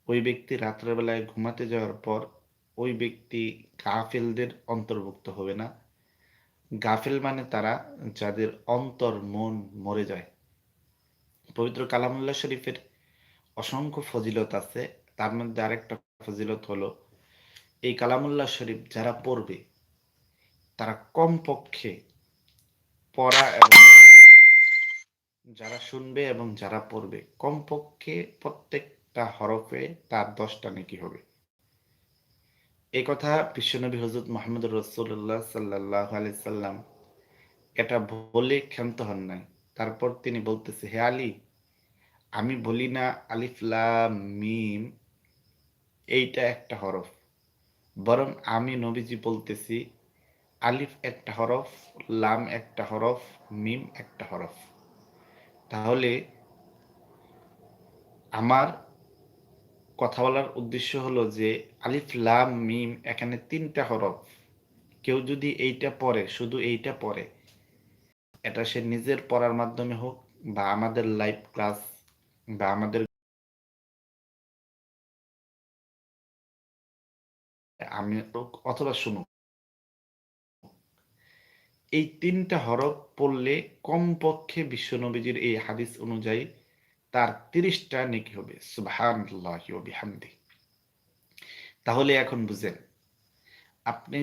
ওই ব্যক্তি রাত্রেবেলায় ঘুমাতে যাওয়ার পর ওই ব্যক্তি গাফেলদের অন্তর্ভুক্ত হবে না। গাফেল মানে তারা যাদের অন্তর মন মরে যায়। পবিত্র কালামুল্লাহ শরীফের অসংখ্য ফজিলত আছে, তার মধ্যে আরেকটা ফজিলত হলো এই কালামুল্লাহ শরীফ যারা পড়বে তারা কমপক্ষে পড়া এবং যারা শুনবে এবং যারা পড়বে কমপক্ষে প্রত্যেকটা হরফে তার 10টা নেকি হবে। এই কথা বিশ্বনবী হযরত মুহাম্মদ রাসূলুল্লাহ সাল্লাল্লাহু আলাইহি সাল্লাম এটা বলে ক্ষান্ত হন নাই। তারপর তিনি বলতেছে, হে আলী, আমি বলি না আলিফ লাম মিম এইটা একটা হরফ, বরং আমি নবীজি বলতেছি আলিফ একটা হরফ, লাম একটা হরফ, মিম একটা হরফ। তাহলে আমার কথা বলার উদ্দেশ্য হলো যে আলিফ লাম মিম এখানে 3টা হরফ। কেউ যদি এইটা পড়ে, শুধু এইটা পড়ে, এটা সে নিজের পড়ার মাধ্যমে হোক বা আমাদের লাইভ ক্লাস বা আমাদের আমি অথবা শুনুক, এই 3টা হরফ পড়লে কমপক্ষে বিশ্বনবীজির এই হাদিস অনুযায়ী তার 30টা নেকি হবে। সুবহানাল্লাহি ওয়া বিহামদিহি। তাহলে এখন বুঝেন, আপনি